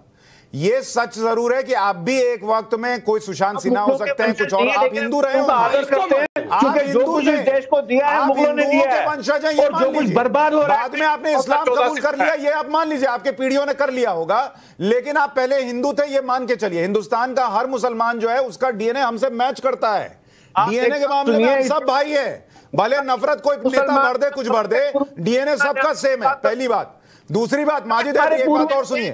ये सच जरूर है कि आप भी एक वक्त में कोई सुशांत सिन्हा हो सकते हैं, कुछ और। आप हिंदू रहे हो, आप जो कुछ इस देश को दिया है मुगलों ने दिया है, वंशज हैं, ये मान लीजिए। बर्बाद हो रहा है, बाद में आपने इस्लाम कबूल कर लिया, ये आप मान लीजिए, आपके पीढ़ियों ने कर लिया होगा, लेकिन आप पहले हिंदू थे, ये मान के चलिए। हिंदुस्तान का हर मुसलमान जो है उसका डीएनए हमसे मैच करता है। डीएनए के मामले में हम सब भाई है, भले नफरत कोई नेता बढ़ दे, कुछ बढ़ दे, डीएनए सबका सेम है, पहली बात। दूसरी बात, माजिद हैदरी एक बात और सुनिए,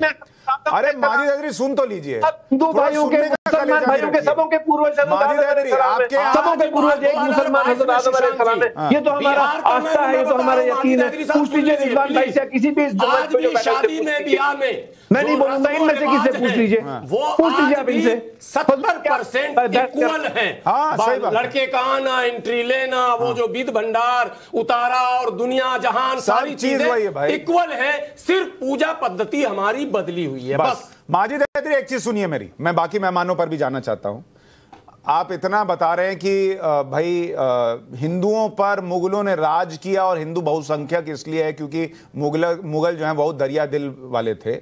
अरे माजिद हैदरी सुन तो लीजिए, हिंदू भाइयों के, मुसलमान भाइयों के, सबों के पूर्वज, माजिद हैदरी आपके सबों के पूर्वज एक मुसलमान हज़रत आदम अलैहिस्सलाम है। ये तो हमारा आस्था है, ये तो हमारा यकीन है। पूछ लीजिए रिजवान भाई से, किसी भी शादी में बियाह में, मैं नहीं बोलूंगा, इनमें से किसी से पूछ लीजिए, पूछ लीजिए आप इनसे। 70% इक्वल है। लड़के का आना, एंट्री लेना, वो जो विध भंडार उतारा और दुनिया जहान सारी चीजें इक्वल है, सिर्फ पूजा पद्धति हमारी बदली हुई है बस। माजिद हैदरी एक चीज सुनिए मेरी, मैं बाकी मेहमानों पर भी जानना चाहता हूं। आप इतना बता रहे हैं कि भाई हिंदुओं पर मुगलों ने राज किया और हिंदू बहुसंख्यक इसलिए है क्योंकि मुगल जो है बहुत दरिया दिल वाले थे।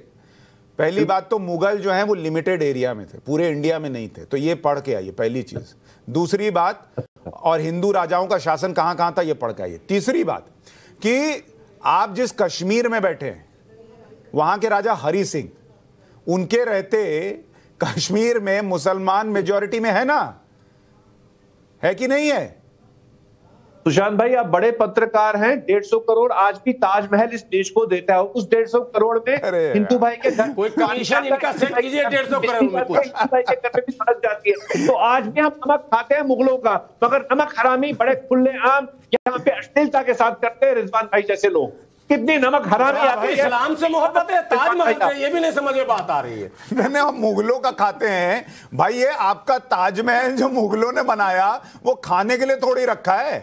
पहली बात तो मुगल जो है वो लिमिटेड एरिया में थे, पूरे इंडिया में नहीं थे, तो ये पढ़ के आइए, पहली चीज। दूसरी बात, और हिंदू राजाओं का शासन कहां कहां था ये पढ़ के आइए। तीसरी बात कि आप जिस कश्मीर में बैठे हैं वहां के राजा हरि सिंह, उनके रहते कश्मीर में मुसलमान मेजॉरिटी में है ना, है कि नहीं है? सुशांत भाई आप बड़े पत्रकार हैं, 150 करोड़ आज भी ताजमहल इस देश को देता है। उस 150 करोड़ में हिंदू भाई के घर कोई कमीशन इनका सेट कीजिए 150 करोड़ में कुछ भाई के घर में भी सड़क जाती है। तो आज भी हम नमक खाते हैं मुगलों का, मगर नमक हरामी बड़े खुले आम यहाँ पे अश्लीलता के साथ करते हैं रिजवान भाई जैसे लोग। कितनी नमक हरामी आती है। इस्लाम से मोहब्बत है, ताजमहल से, ये भी नहीं समझ में बात आ रही है। मैंने हम मुगलों का खाते हैं भाई, ये आपका ताजमहल जो मुगलों ने बनाया वो खाने के लिए थोड़ी रखा है,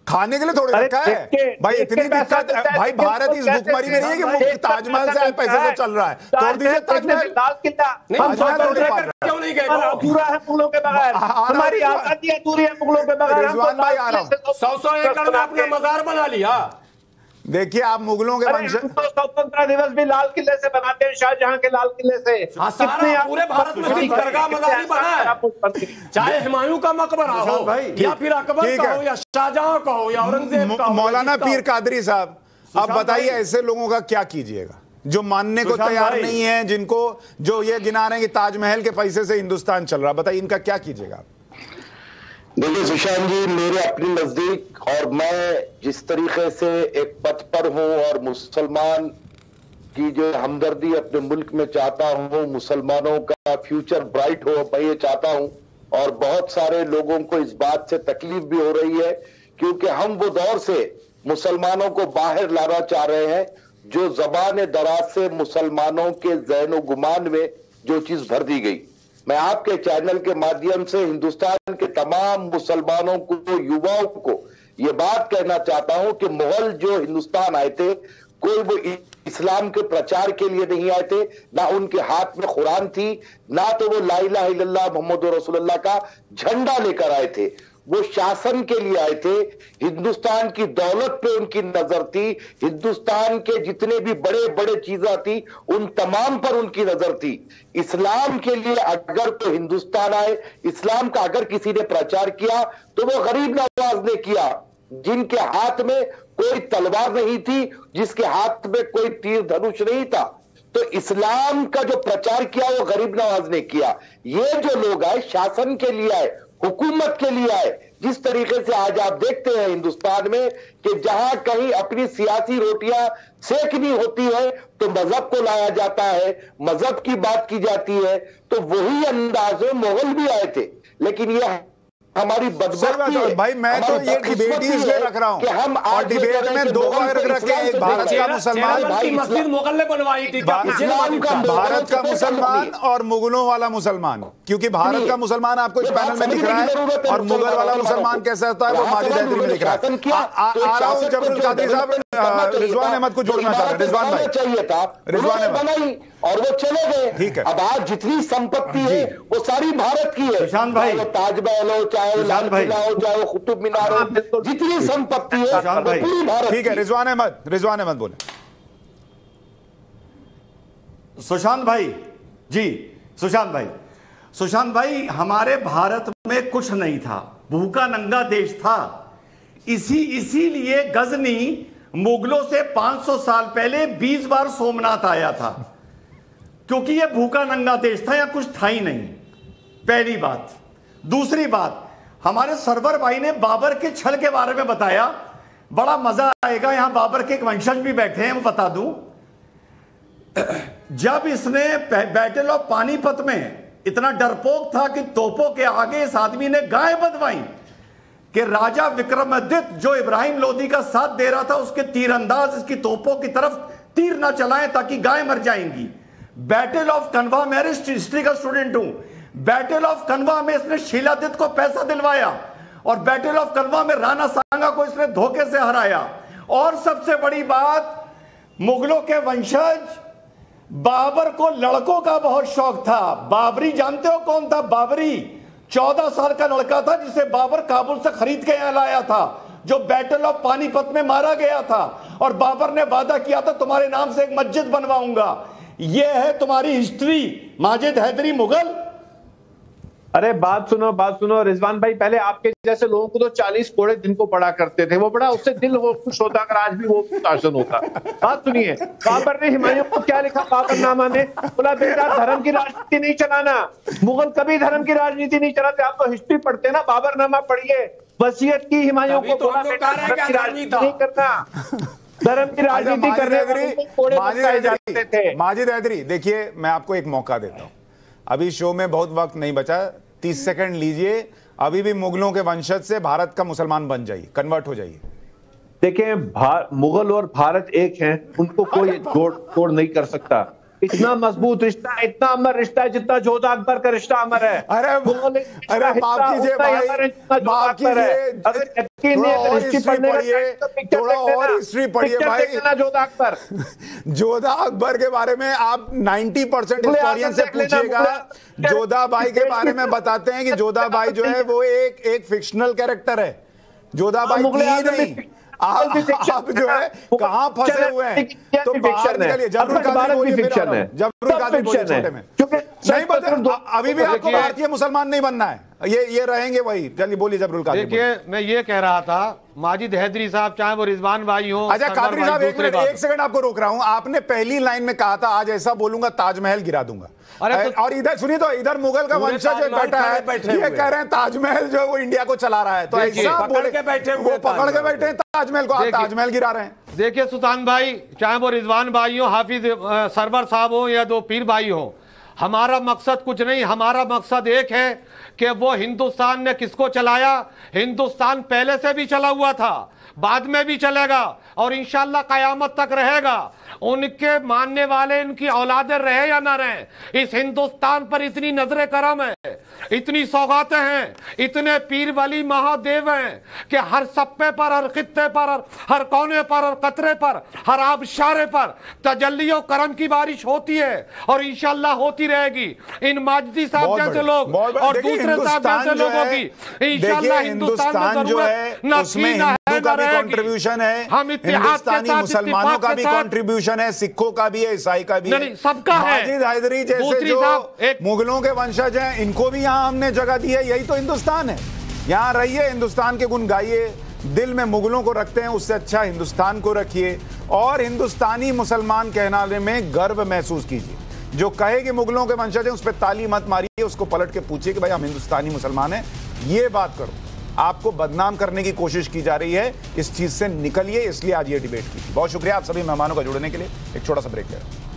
खाने के लिए थोड़ी रखा है भाई। इतनी दिक्कत भाई, भारत इस भुखमरी में नहीं है कि ताजमहल से पैसे से चल रहा है। तोड़ दीजिए ताजमहल, लाल किला क्यों नहीं गए? पूरा है मुगलों के बगैर, हमारी आजादी अधूरी है मुगलों के बगैर। रिजवान भाई आ रहा हूं, 100 एकड़ में आपने मजार बना लिया। देखिए आप मुगलों के वंश, स्वतंत्रता दिवस भी लाल किले से बनाते हैं, शाहजहां के लाल किले से। पूरे भारत में सिर्फ दरगाह मजार ही बना है, चाहे हुमायूं का मकबरा हो या फिर अकबर का हो या शाहजहां का हो या औरंगजेब का हो। मौलाना पीर कादरी साहब, आप बताइए ऐसे लोगों का क्या कीजिएगा जो मानने को तैयार नहीं है, जिनको जो ये गिना रहे हैं कि ताजमहल के पैसे से हिंदुस्तान चल रहा, बताइए इनका क्या कीजिएगा? देखिए सुशांत जी, मेरे अपने नजदीक और मैं जिस तरीके से एक पथ पर हूं और मुसलमान की जो हमदर्दी अपने मुल्क में चाहता हूं, मुसलमानों का फ्यूचर ब्राइट हो, मैं ये चाहता हूं। और बहुत सारे लोगों को इस बात से तकलीफ भी हो रही है क्योंकि हम वो दौर से मुसलमानों को बाहर लाना चाह रहे हैं जो ज़बान दराज से मुसलमानों के ज़हन गुमान में जो चीज भर दी गई। मैं आपके चैनल के माध्यम से हिंदुस्तान के तमाम मुसलमानों को, युवाओं को ये बात कहना चाहता हूं कि मुगल जो हिंदुस्तान आए थे, कोई वो इस्लाम के प्रचार के लिए नहीं आए थे, ना उनके हाथ में कुरान थी, ना तो वो ला इलाहा इल्लल्लाह मुहम्मद रसूलुल्लाह का झंडा लेकर आए थे। वो शासन के लिए आए थे। हिंदुस्तान की दौलत पे उनकी नजर थी, हिंदुस्तान के जितने भी बड़े बड़े चीजें थी उन तमाम पर उनकी नजर थी। इस्लाम के लिए अगर तो हिंदुस्तान आए, इस्लाम का अगर किसी ने प्रचार किया तो वो गरीब नवाज ने किया, जिनके हाथ में कोई तलवार नहीं थी, जिसके हाथ में कोई तीर धनुष नहीं था। तो इस्लाम का जो प्रचार किया वो गरीब नवाज ने किया। ये जो लोग आए शासन के लिए आए, हुकूमत के लिए आए। जिस तरीके से आज आप देखते हैं हिंदुस्तान में कि जहां कहीं अपनी सियासी रोटियां सेकनी होती है तो मजहब को लाया जाता है, मजहब की बात की जाती है, तो वही अंदाज में मुगल भी आए थे। लेकिन ये हमारी बदबख्ती है भाई, मैं तो ये डिबेट ही इसलिए रख रहा हूं कि हम और डिबेट में दो भाग रखे, एक भारत का मुसलमान, मस्जिद मुगल ने बनवाई थी, भारत का मुसलमान और मुगलों वाला मुसलमान, क्योंकि भारत का मुसलमान आपको इस पैनल में दिख रहा है और मुगल वाला मुसलमान कैसा होता है वो माजिद हैदरी में दिख रहा है। आ रहा हूं जबरुल कादरी साहब, रिजवान अहमद को जोड़ना चाह रहे हैं। रिजवान भाई चाहिए था, रिजवान बनाई और वो चले गए। ठीक है, अब आज जितनी संपत्ति है वो सारी भारत की है। सुशांत भाई, ताजमहल हो, चाहे लाल किला हो, चाहे वो कुतुब मीनार हो, जितनी संपत्ति है वो पूरी भारत। ठीक है, रिजवान अहमद बोले। सुशांत भाई जी, सुशांत भाई, हमारे भारत में कुछ नहीं था, भूखा नंगा देश था। इसीलिए गजनी मुगलों से 500 साल पहले 20 बार सोमनाथ आया था, क्योंकि यह भूखा नंगा देश था, या कुछ था ही नहीं। पहली बात। दूसरी बात, हमारे सरवर भाई ने बाबर के छल के बारे में बताया, बड़ा मजा आएगा। यहां बाबर के एक वंशज भी बैठे हैं, वो बता दूं। जब इसने बैटल ऑफ पानीपत में इतना डरपोक था कि तोपों के आगे इस आदमी ने गाय बंधवाई कि राजा विक्रमादित्य जो इब्राहिम लोदी का साथ दे रहा था उसके तीरंदाज इसकी तोपों की तरफ तीर ना चलाएं ताकि गाय मर जाएंगी। बैटल ऑफ कनवा, मैं हिस्ट्री का स्टूडेंट हूं, बैटल ऑफ कनवा में इसने शीलादित्य को पैसा दिलवाया और बैटल ऑफ कनवा में राणा सांगा को इसने धोखे से हराया। और सबसे बड़ी बात, मुगलों के वंशज बाबर को लड़कों का बहुत शौक था। बाबरी जानते हो कौन था? बाबरी 14 साल का लड़का था जिसे बाबर काबुल से खरीद के यहां लाया था, जो बैटल ऑफ पानीपत में मारा गया था। और बाबर ने वादा किया था तुम्हारे नाम से एक मस्जिद बनवाऊंगा। यह है तुम्हारी हिस्ट्री, माजिद हैदरी मुगल। अरे बात सुनो रिजवान भाई, पहले आपके जैसे लोगों को तो 40 कोड़े दिन को पढ़ा करते थे, वो बड़ा उससे दिल वो खुश होता अगर आज भी वो शासन होता। बात सुनिए, बाबर ने हुमायूं को क्या लिखा बाबरनामा में? बोला बेटा धर्म की राजनीति नहीं चलाना। मुगल कभी धर्म की राजनीति नहीं चलाते। आप तो हिस्ट्री पढ़ते ना, बाबरनामा पढ़िए। वसीयत की हुमायूं को, बोला बेटा धर्म की राजनीति नहीं करना, धर्म की राजनीति करने। माजिद हैदरी, देखिए मैं आपको एक मौका देता हूं, अभी शो में बहुत वक्त नहीं बचा, 30 सेकंड लीजिए। अभी भी मुगलों के वंशज से भारत का मुसलमान बन जाइए, कन्वर्ट हो जाइए। देखिए, मुगल और भारत एक हैं, उनको कोई तोड़ नहीं कर सकता। इतना मजबूत रिश्ता, इतना अमर रिश्ता है जितना जोधा अकबर का रिश्ता अमर है। अरे माफ कीजिए भाई, माफ कीजिए, थोड़ा और हिस्ट्री पढ़िए भाई। जोधा अकबर के बारे में आप 90% हिस्टोरियन से पूछिएगा, जोधा भाई के बारे में बताते हैं कि जोधा भाई जो है वो एक फिक्शनल कैरेक्टर है। जोधा भाई नहीं, आप जो है कहां फंसे हुए हैं, तो बाहर निकलिए। जबरुल कादरी बोलिए, जबरुल कादरी बोलिए छोटे में। नहीं बता, अभी भी आपको भारतीय मुसलमान नहीं बनना है, ये रहेंगे वही। चलिए बोलिए जबरुल कादरी। देखिए, मैं ये कह रहा था, माजिद हैदरी साहब चाहे वो रिजवान भाई हो। अच्छा कादरी साहब, एक मिनट, एक सेकंड आपको रोक रहा हूं। आपने पहली लाइन में कहा था आज ऐसा बोलूंगा ताजमहल गिरा दूंगा। और इधर सुनिए, तो इधर मुगल का वंशज बैठा है, ये कह रहे हैं ताजमहल जो वो इंडिया को चला रहा है, तो ऐसा बोले के बैठे, वो पकड़ के बैठे हैं ताजमहल को, आप ताजमहल गिरा रहे हैं। देखिए सुल्तान भाई, चाहे वो रिजवान भाई हो, हाफिज सरवर साहब हो, या दो पीर भाई हो, हमारा मकसद कुछ नहीं, हमारा मकसद एक है कि वो हिंदुस्तान ने किसको चलाया। हिंदुस्तान पहले से भी चला हुआ था, बाद में भी चलेगा और इंशाल्लाह कयामत तक रहेगा। उनके मानने वाले, इनकी औलादें रहे या ना रहे, इस हिंदुस्तान पर इतनी नजरे करम है, इतनी सौगातें हैं, इतने पीर वली महादेव हैं कि हर सप्पे पर, हर खित्ते पर, हर कोने पर, हर कतरे पर, हर आबशारे पर तजल्लियों करम की बारिश होती है और इंशाल्लाह होती रहेगी। इन माजदी साहब जैसे लोग और दूसरे साहब जैसे लोगों की इंशाल्लाह हिंदुस्तान में जरूरत नसीब है, कंट्रीब्यूशन है, हम हिंदुस्तानी मुसलमानों का भी कंट्रीब्यूशन है, सिखों का भी है, ईसाई का भी है, सबका है। माजिद हैदरी जैसे जो मुगलों के वंशज हैं, इनको भी यहाँ हमने जगह दी है। यही तो हिंदुस्तान है। यहाँ रहिए, हिंदुस्तान के गुण गाइए, दिल में मुगलों को रखते हैं, उससे अच्छा हिंदुस्तान को रखिए और हिंदुस्तानी मुसलमान कहलाने में गर्व महसूस कीजिए। जो कहे कि मुगलों के वंशज हैं, उस पर ताली मत मारिए, उसको पलट के पूछिए कि भाई हम हिंदुस्तानी मुसलमान हैं, ये बात करो। आपको बदनाम करने की कोशिश की जा रही है, इस चीज से निकलिए, इसलिए आज ये डिबेट की। बहुत शुक्रिया आप सभी मेहमानों का जुड़ने के लिए। एक छोटा सा ब्रेक ले रहा हूं।